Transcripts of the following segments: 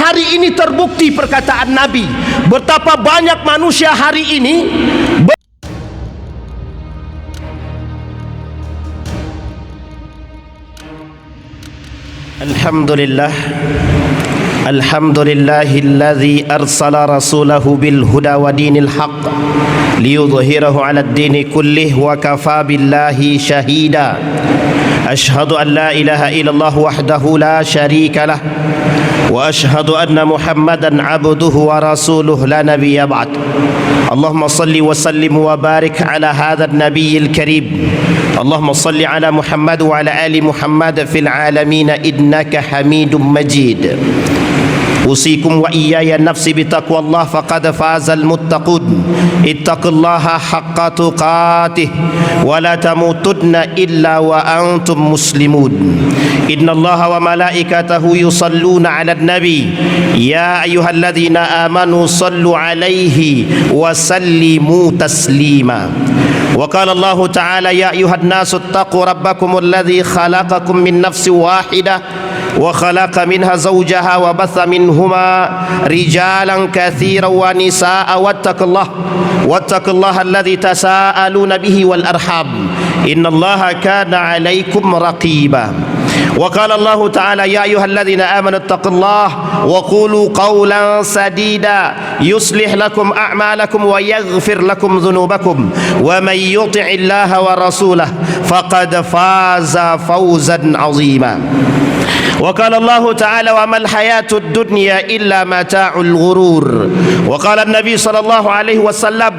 hari ini terbukti perkataan Nabi. Betapa banyak manusia hari ini Alhamdulillahilladzi arsala rasulahu bil huda wa dinil haqq liyudhhirahu 'alad dini kullih wa kafa billahi shahida. Ashhadu an la ilaha illallah wahdahu la syarika lah wa ashhadu anna Muhammadan 'abduhu wa rasuluhu la nabiyya ba'd. Allahumma salli wa sallim wa barik ala hadzal nabiyil karim. Allahumma salli ala Muhammad wa ala ali Muhammad fil alamin innaka Hamidum Majid. Usikum wa iyaya nafsi bitaqwallah faqad fazal muttaqun. Ittaqillaha haqqa tuqatih wa la tamutunna illa wa antum muslimun. Innallaha wa malaikatahu yusalluna 'alan nabi ya ayyuhalladzina amanu sallu 'alaihi wa sallimu taslima. Wa qala Allah ta'ala ya ayyuhan nasu ittaqu rabbakumul ladzi khalaqakum min nafsin wahidah wa khalaqa minha zawjaha wa batha minhuma rijalan katsiran wa nisaa'a wattaqullaha alladzi tasaaluna bihi wal arham innallaha kana 'alaikum raqiba. Wa qala Allah ta'ala ya ayyuhalladzina amanu ittaqullaha wa qulu qawlan sadida yuslih lakum a'malakum wa yaghfir lakum dhunubakum wa man yuti'illaha wa rasulahu faqad faza fawzan 'azima. Wa qala Allah ta'ala wa mal hayatud dunya illa mata'ul ghurur. Wa qala an-nabi sallallahu alaihi wasallam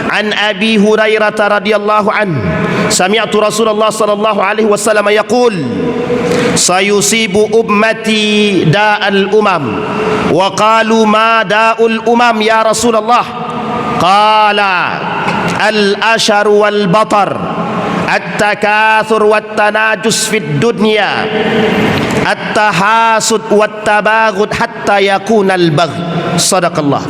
an Abi Hurairah radhiyallahu anhu sami'tu Rasulullah sallallahu alaihi wasallam yaqul sayusibu ummati da'al umam. Wa qalu ma da'ul umam ya Rasulullah? Qala al-ashar wal batar at-takathur wat tanajus fid dunya at-tahasud wat tabaghud hatta yakuna al-bagh. Sadaqallah.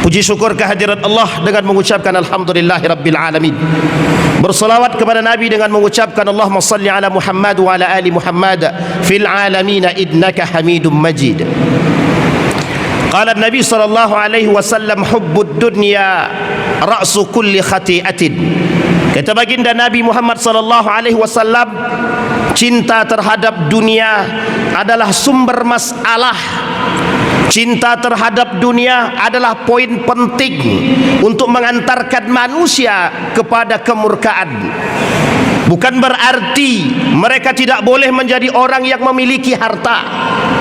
Puji syukur kehadirat Allah dengan mengucapkan alhamdulillahirabbil alamin. Bersalawat kepada Nabi dengan mengucapkan Allahumma salli ala Muhammad wa ala ali Muhammad fil alamin innaka Hamidum Majid. Qala Nabi sallallahu alaihi wasallam hubbud dunya ra'su kulli khati'atin. Kata baginda Nabi Muhammad sallallahu alaihi wasallam, cinta terhadap dunia adalah sumber masalah. Cinta terhadap dunia adalah poin penting untuk mengantarkan manusia kepada kemurkaan. Bukan berarti mereka tidak boleh menjadi orang yang memiliki harta,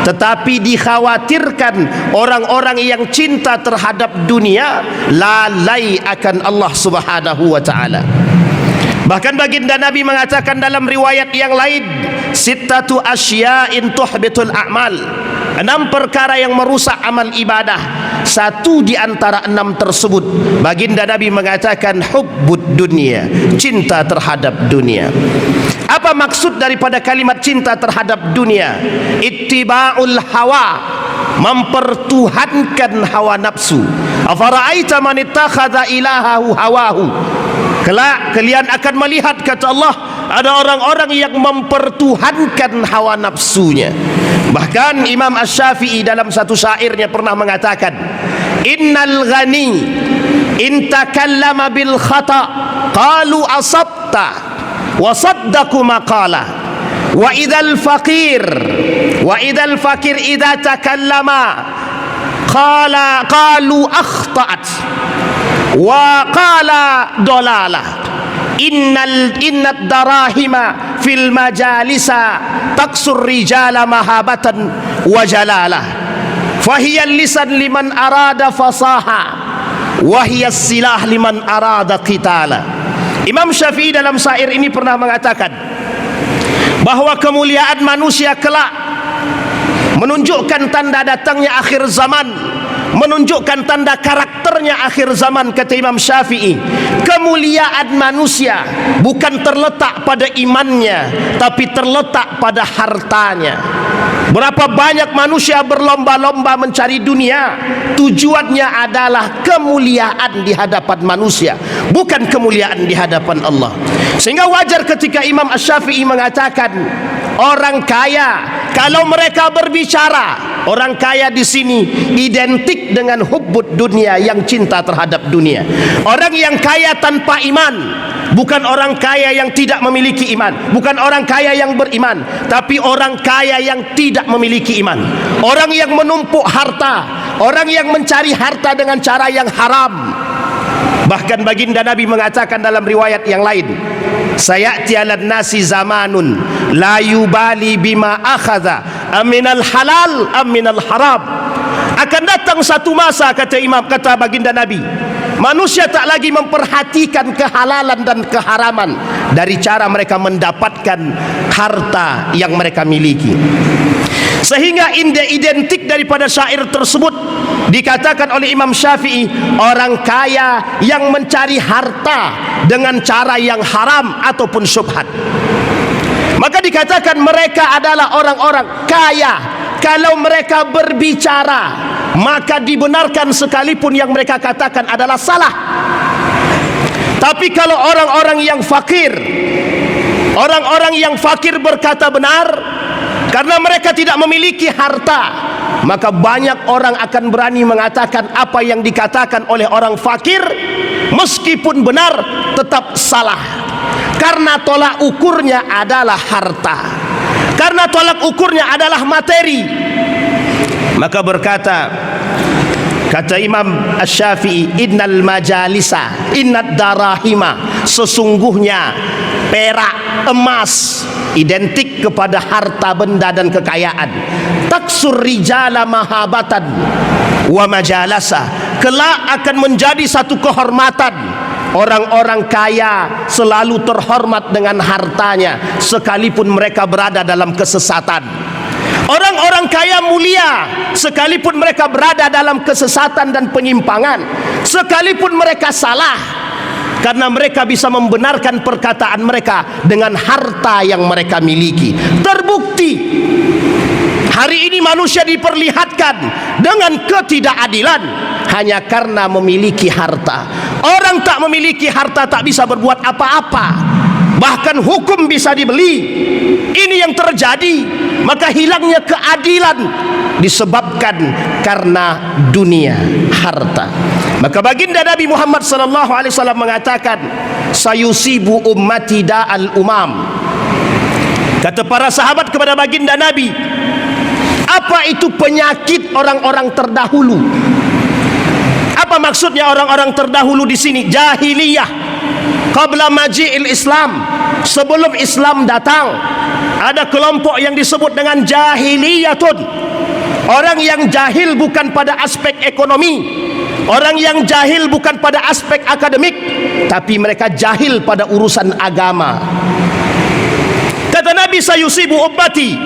tetapi dikhawatirkan orang-orang yang cinta terhadap dunia lalai akan Allah Subhanahu wa ta'ala. Bahkan baginda Nabi mengatakan dalam riwayat yang lain, sittatu asya'in tuhbitul a'mal. 6 perkara yang merusak amal ibadah. Satu di antara 6 tersebut baginda Nabi mengatakan hubbud dunia, cinta terhadap dunia. Apa maksud daripada kalimat cinta terhadap dunia? Ittiba'ul hawa, mempertuhankan hawa nafsu. Afara'aita man ittakhadha ilahahu hawahu. Kelak kalian akan melihat, kata Allah, ada orang-orang yang mempertuhankan hawa nafsunya. Bahkan Imam Asy-Syafi'i dalam satu syairnya pernah mengatakan, innal ghani in takallama bil khata qalu asabta wa saddaqu maqala wa idzal faqir idza takallama qalu akhta'at wa qala dalalah. Innad darahima fil majalisa taksur rijala mahabatan wa jalalah fahiya lisan liman arada fasaha wa hiya silah liman arada qitala. Imam Syafi'i dalam syair ini pernah mengatakan bahwa kemuliaan manusia kelak menunjukkan tanda datangnya akhir zaman, menunjukkan tanda karakternya akhir zaman. Kata Imam Syafi'i, kemuliaan manusia bukan terletak pada imannya, tapi terletak pada hartanya. Berapa banyak manusia berlomba-lomba mencari dunia, tujuannya adalah kemuliaan di hadapan manusia, bukan kemuliaan di hadapan Allah. Sehingga wajar ketika Imam Asy-Syafi'i mengatakan, orang kaya kalau mereka berbicara Orang kaya di sini identik dengan hubbud dunia, yang cinta terhadap dunia. Orang yang kaya tanpa iman, bukan orang kaya yang tidak memiliki iman, bukan orang kaya yang beriman, tapi orang kaya yang tidak memiliki iman. Orang yang menumpuk harta, orang yang mencari harta dengan cara yang haram. Bahkan baginda Nabi mengatakan dalam riwayat yang lain, sayati 'alan nasi zamanun la yubali bima akhadha aminal halal aminal haram. Akan datang satu masa, kata baginda Nabi, manusia tak lagi memperhatikan kehalalan dan keharaman dari cara mereka mendapatkan harta yang mereka miliki. Sehingga identik daripada syair tersebut dikatakan oleh Imam Syafi'i, orang kaya yang mencari harta dengan cara yang haram ataupun syubhat. Maka dikatakan mereka adalah orang-orang kaya kalau mereka berbicara, maka dibenarkan sekalipun yang mereka katakan adalah salah. Tapi kalau orang-orang yang fakir, orang-orang yang fakir berkata benar, karena mereka tidak memiliki harta, maka banyak orang akan berani mengatakan apa yang dikatakan oleh orang fakir, meskipun benar tetap salah, karena tolak ukurnya adalah harta, karena tolak ukurnya adalah materi. Maka kata Imam Asy-Syafi'i, innal majalisa innad darahima, sesungguhnya perak, emas identik kepada harta benda dan kekayaan. Taksur rijala mahabatan wa majalasa, kelak akan menjadi satu kehormatan. Orang-orang kaya selalu terhormat dengan hartanya sekalipun mereka berada dalam kesesatan. Orang-orang kaya mulia sekalipun mereka berada dalam kesesatan dan penyimpangan, sekalipun mereka salah, karena mereka bisa membenarkan perkataan mereka dengan harta yang mereka miliki. Terbukti hari ini manusia diperlihatkan dengan ketidakadilan hanya karena memiliki harta. Orang tak memiliki harta tak bisa berbuat apa-apa, bahkan hukum bisa dibeli. Ini yang terjadi. Maka hilangnya keadilan disebabkan karena dunia, harta. Maka baginda Nabi Muhammad sallallahu alaihi wasallam mengatakan, sayusibu ummati da'al umam. Kata para sahabat kepada baginda Nabi, apa itu penyakit orang-orang terdahulu? Apa maksudnya orang-orang terdahulu di sini? Jahiliyah, qabla maji'il Islam, sebelum Islam datang. Ada kelompok yang disebut dengan jahiliyatun. Orang yang jahil bukan pada aspek ekonomi, orang yang jahil bukan pada aspek akademik, tapi mereka jahil pada urusan agama. Kata Nabi, sayusibu ummati,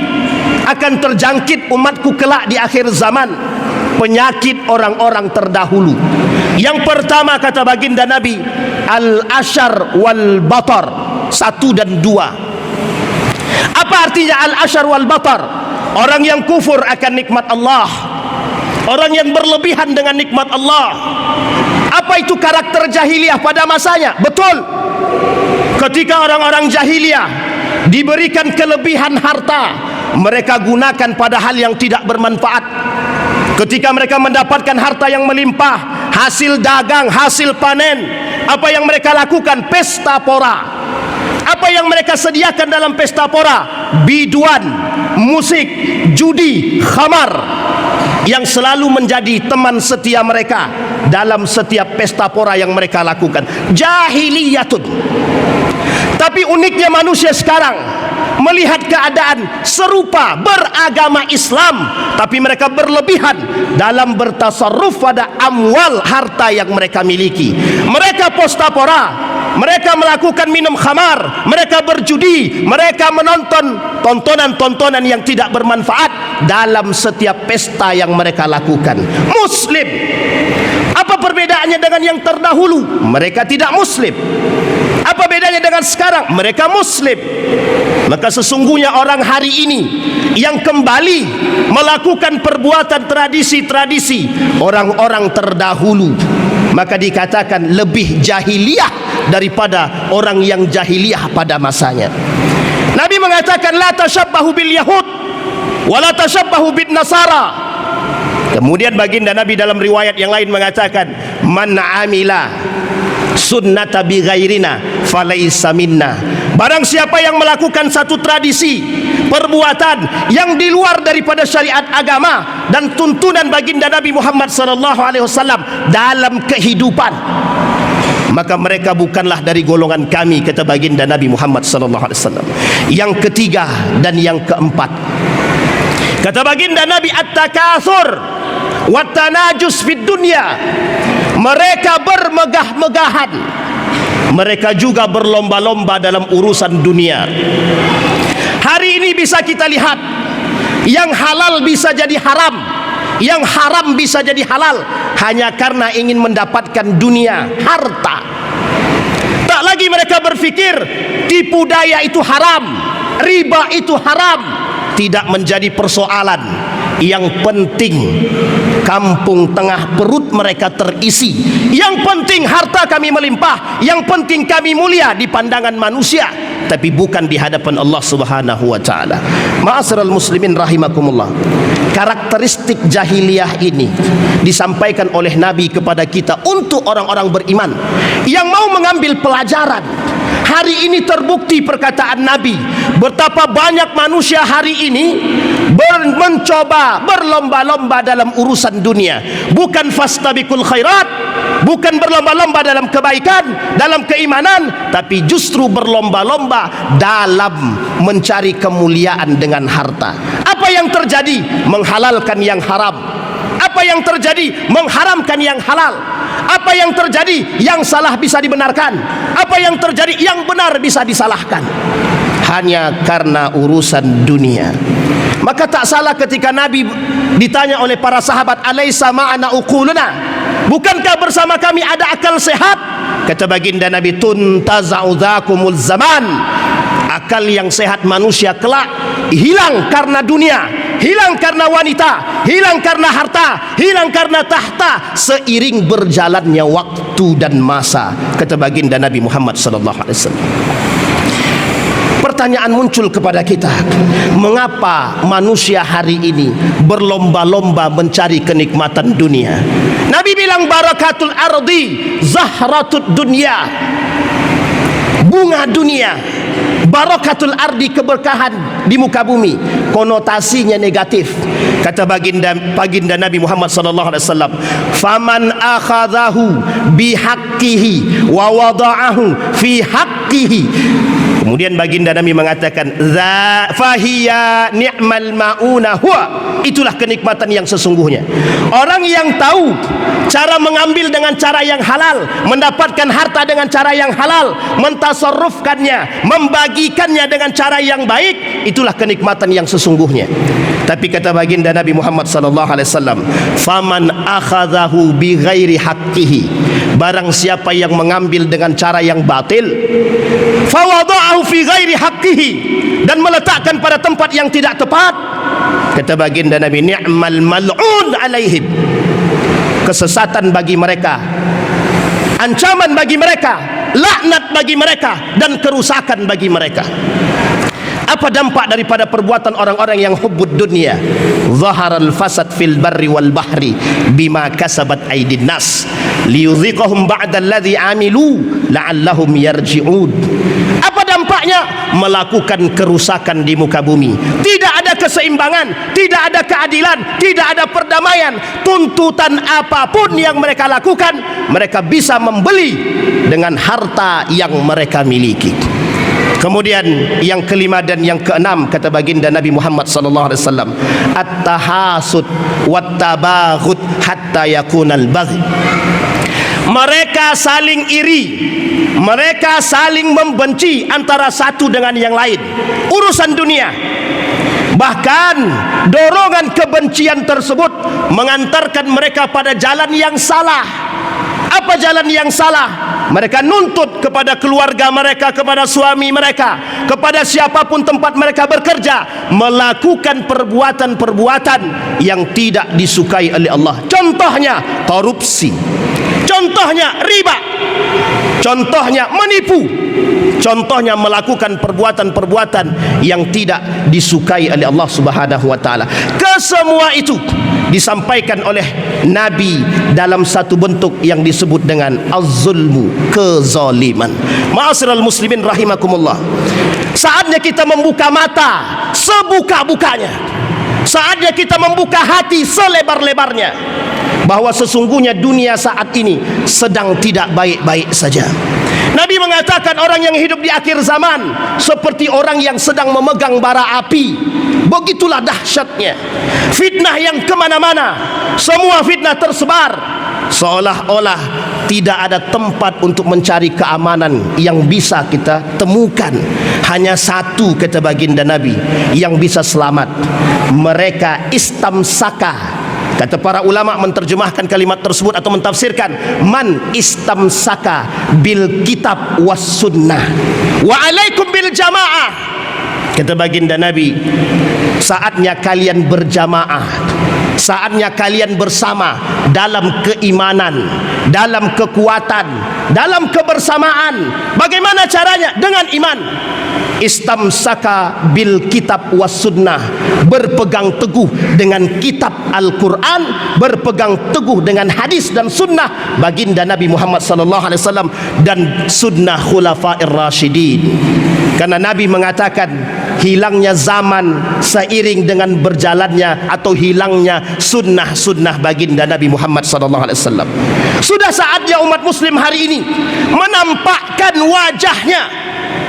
akan terjangkit umatku kelak di akhir zaman penyakit orang-orang terdahulu. Yang pertama, kata baginda Nabi, al-ashar wal batar, 1 dan 2. Apa artinya al-ashar wal batar? Orang yang kufur akan nikmat Allah, orang yang berlebihan dengan nikmat Allah. Apa itu karakter jahiliyah pada masanya? Betul, ketika orang-orang jahiliyah diberikan kelebihan harta, mereka gunakan pada hal yang tidak bermanfaat. Ketika mereka mendapatkan harta yang melimpah, hasil dagang, hasil panen, apa yang mereka lakukan? Pesta pora. Apa yang mereka sediakan dalam pesta pora? Biduan, musik, judi, khamar, yang selalu menjadi teman setia mereka dalam setiap pesta pora yang mereka lakukan. Jahiliyatun. Tapi uniknya manusia sekarang melihat keadaan serupa, beragama Islam, tapi mereka berlebihan dalam bertasarruf pada amwal, harta yang mereka miliki. Mereka pesta pora, mereka melakukan minum khamar, mereka berjudi, mereka menonton tontonan-tontonan yang tidak bermanfaat dalam setiap pesta yang mereka lakukan. Muslim. Apa perbedaannya dengan yang terdahulu? Mereka tidak Muslim. Apa bedanya dengan sekarang? Mereka Muslim. Maka sesungguhnya orang hari ini yang kembali melakukan perbuatan tradisi-tradisi orang-orang terdahulu, maka dikatakan lebih jahiliyah daripada orang yang jahiliyah pada masanya. Nabi mengatakan, la tashabbahu bil yahud wa la tashabbahu bin nasara. Kemudian baginda Nabi dalam riwayat yang lain mengatakan, man amila sunnata bi ghairina falaisa minna. Barang siapa yang melakukan satu tradisi, perbuatan yang di luar daripada syariat agama dan tuntunan baginda Nabi Muhammad sallallahu alaihi wasallam dalam kehidupan, maka mereka bukanlah dari golongan kami, kata baginda Nabi Muhammad sallallahu alaihi wasallam. Yang ketiga dan yang keempat, kata baginda Nabi, at-takatsur wa tanajus fid dunya. Mereka bermegah-megahan, mereka juga berlomba-lomba dalam urusan dunia. Hari ini bisa kita lihat, yang halal bisa jadi haram, yang haram bisa jadi halal, hanya karena ingin mendapatkan dunia, harta. Tak lagi mereka berfikir tipu daya itu haram, riba itu haram. Tidak menjadi persoalan. Yang penting kampung tengah perut mereka terisi. Yang penting harta kami melimpah. Yang penting kami mulia di pandangan manusia, tapi bukan di hadapan Allah Subhanahu wa taala. Ma'asyiral muslimin rahimakumullah. Karakteristik jahiliyah ini disampaikan oleh Nabi kepada kita untuk orang-orang beriman yang mau mengambil pelajaran. Hari ini terbukti perkataan Nabi, betapa banyak manusia hari ini mencoba berlomba-lomba dalam urusan dunia. Bukan fastabiqul khairat, bukan berlomba-lomba dalam kebaikan, dalam keimanan, tapi justru berlomba-lomba dalam mencari kemuliaan dengan harta. Apa yang terjadi? Menghalalkan yang haram. Apa yang terjadi? Mengharamkan yang halal. Apa yang terjadi? Yang salah bisa dibenarkan. Apa yang terjadi? Yang benar bisa disalahkan. Hanya karena urusan dunia. Maka tak salah ketika Nabi ditanya oleh para sahabat, alaisa ma'ana uquluna, bukankah bersama kami ada akal sehat? Kata baginda Nabi, tuntaza'u dzakumul zaman. Akal yang sehat manusia kelak hilang karena dunia, hilang karena wanita, hilang karena harta, hilang karena tahta, seiring berjalannya waktu dan masa, kata baginda Nabi Muhammad sallallahu alaihi wasallam. Pertanyaan muncul kepada kita, mengapa manusia hari ini berlomba-lomba mencari kenikmatan dunia? Nabi bilang, barakatul ardi zahratud dunya. Bunga dunia, barakatul ardi, keberkahan di muka bumi, konotasinya negatif. Kata baginda Nabi Muhammad sallallahu alaihi wasallam, faman akhadhahu bihaqqihi wa wada'ahu fi haqqihi. Kemudian baginda Nabi mengatakan, fahiya ni'mal mauna huwa. Itulah kenikmatan yang sesungguhnya. Orang yang tahu cara mengambil dengan cara yang halal, mendapatkan harta dengan cara yang halal, mentasarrufkannya, membagikannya dengan cara yang baik, itulah kenikmatan yang sesungguhnya. Tapi kata baginda Nabi Muhammad sallallahu alaihi wasallam, faman akhadhahu bi ghairi haqqihi, barang siapa yang mengambil dengan cara yang batil, fawada'ahu fi ghairi haqqihi, dan meletakkan pada tempat yang tidak tepat, kata baginda Nabi, ni'mal mal'un alaihim. Kesesatan bagi mereka, ancaman bagi mereka, laknat bagi mereka, dan kerusakan bagi mereka. Apa dampak daripada perbuatan orang-orang yang hubbud dunia? Zaharal fasad fil barri wal bahri bima kasabat aydin nas liyudhiqahum ba'da alladhi amilu la'allahum yarji'un. Apa dampaknya? Melakukan kerusakan di muka bumi. Tidak ada keseimbangan, tidak ada keadilan, tidak ada perdamaian. Tuntutan apapun yang mereka lakukan, mereka bisa membeli dengan harta yang mereka miliki. Kemudian yang kelima dan yang keenam, kata baginda Nabi Muhammad sallallahu alaihi wasallam, at-tahasud wat-tabaghut hatta yakunal baghi. Mereka saling iri, mereka saling membenci antara satu dengan yang lain, urusan dunia. Bahkan dorongan kebencian tersebut mengantarkan mereka pada jalan yang salah. Apa jalan yang salah? Mereka nuntut kepada keluarga mereka, kepada suami mereka, kepada siapapun tempat mereka bekerja, melakukan perbuatan-perbuatan yang tidak disukai oleh Allah. Contohnya korupsi, contohnya riba, contohnya menipu, contohnya melakukan perbuatan-perbuatan yang tidak disukai oleh Allah Subhanahu wa taala. Kesemua itu disampaikan oleh Nabi dalam satu bentuk yang disebut dengan az-zulmu, kezaliman. Ma'asyiral muslimin rahimakumullah. Saatnya kita membuka mata sebuka-bukanya. Saatnya kita membuka hati selebar-lebarnya, bahwa sesungguhnya dunia saat ini sedang tidak baik-baik saja. Nabi mengatakan orang yang hidup di akhir zaman seperti orang yang sedang memegang bara api. Begitulah dahsyatnya fitnah yang kemana-mana. Semua fitnah tersebar, seolah-olah tidak ada tempat untuk mencari keamanan yang bisa kita temukan. Hanya satu, kata baginda Nabi, yang bisa selamat. Mereka istamsaka. Kata para ulama menterjemahkan kalimat tersebut atau mentafsirkan, man istamsaka bil kitab was sunnah wa alaikum bil jamaah. Kata baginda Nabi, saatnya kalian berjamaah, saatnya kalian bersama dalam keimanan, dalam kekuatan, dalam kebersamaan. Bagaimana caranya? Dengan iman. Istamsaka bil kitab was sunnah, berpegang teguh dengan kitab Al-Quran, berpegang teguh dengan hadis dan sunnah baginda Nabi Muhammad sallallahu alaihi wasallam dan sunnah khulafair rasyidin. Karena Nabi mengatakan hilangnya zaman seiring dengan berjalannya atau hilangnya sunnah-sunnah baginda Nabi Muhammad sallallahu alaihi wasallam. Sudah saatnya umat muslim hari ini menampakkan wajahnya,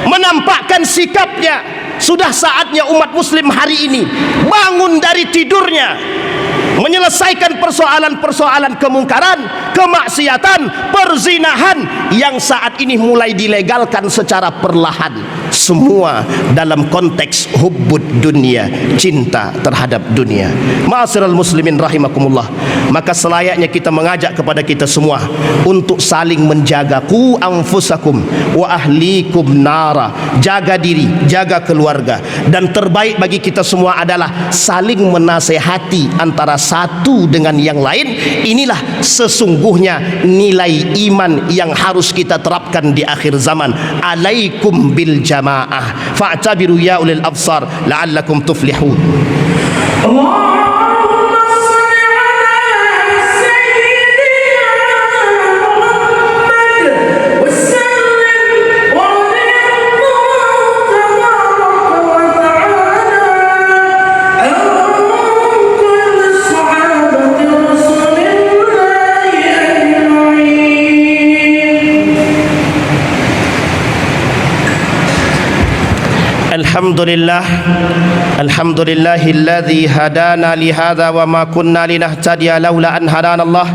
menampakkan sikapnya. Sudah saatnya umat muslim hari ini bangun dari tidurnya, menyelesaikan persoalan-persoalan kemungkaran, kemaksiatan, perzinahan yang saat ini mulai dilegalkan secara perlahan. Semua dalam konteks hubbud dunia, cinta terhadap dunia. Ma'asyiral muslimin rahimakumullah. Maka selayaknya kita mengajak kepada kita semua untuk saling menjaga. Qu anfusakum wa ahlikum nara. Jaga diri, jaga keluarga. Dan terbaik bagi kita semua adalah saling menasehati antara satu dengan yang lain. Inilah sesungguhnya nilai iman yang harus kita terapkan di akhir zaman. Alaikum bil jamaah fa'tabiru ya ulil absar la'allakum tuflihun. Alhamdulillah, alhamdulillahilladzi hadana lihadza wa ma kunna linahtadiya laula an hadanallah.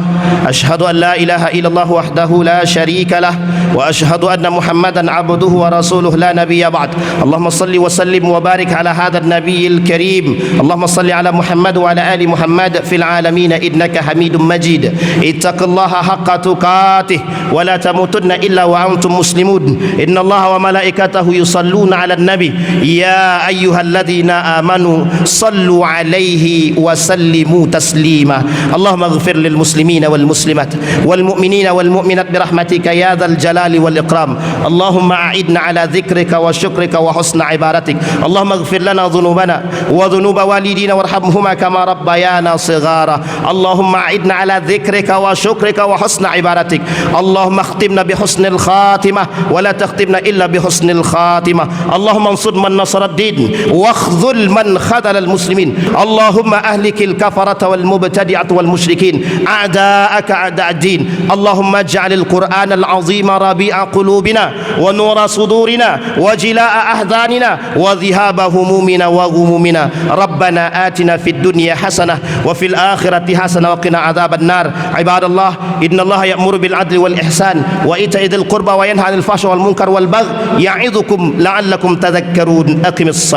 Asyhadu an la ilaha illallah wahdahu la syarika lah wa asyhadu anna Muhammadan abduhu wa rasuluh la nabiyya ba'd. Allahumma salli wa sallim wa barik ala hadzal nabiyil karim. Allahumma salli ala Muhammad wa ala ali Muhammad fil alamin innaka Hamidum Majid. Ittaqillaha haqqa tuqatih wa la tamutunna illa wa antum muslimun. Innallaha wa malaikatahu yusalluna 'alan nabi. Ya ayyuhalladzina amanu sallu alaihi wa sallimu taslima. Allahumma ighfir lil muslimina wal muslimat wal mu'minina wal mu'minat birahmatika ya dzal jalali wal ikram. Allahumma a'idna ala dzikrika wa syukrika wa husna ibadatik. Allahumma ighfir lana dhunubana wa dhunuba walidina warhamhuma kama rabbayana shighara. Allahumma a'idna ala dzikrika wa syukrika wa husna ibadatik. Allahumma khtimna bi husnil khatimah wa la takhtimna illa bi husnil khatimah. Allahumma ansur man nasara ad-din wa khzul man khadala al-muslimin. Allahumma ahlikil kafarata wal mubtadi'at wal musyrikin a'da'aka a'da' ad-din. Allahumma ij'alil Qur'an al-'azima rabi'a qulubina wa nura sudurina wa jila'a ahdanina wa dhihaba humumina wa ghumumina. Rabbana atina fid dunya hasanah wa fil akhirati hasanah wa qina adzaban nar. Ibadallah, innallaha ya'muru bil 'adli wal ihsan wa ita'i dzil qurba wa yanha 'anil fahsya'i wal munkar wal baghi ya'idzukum la'allakum tadhakkarun. Aqimis salat.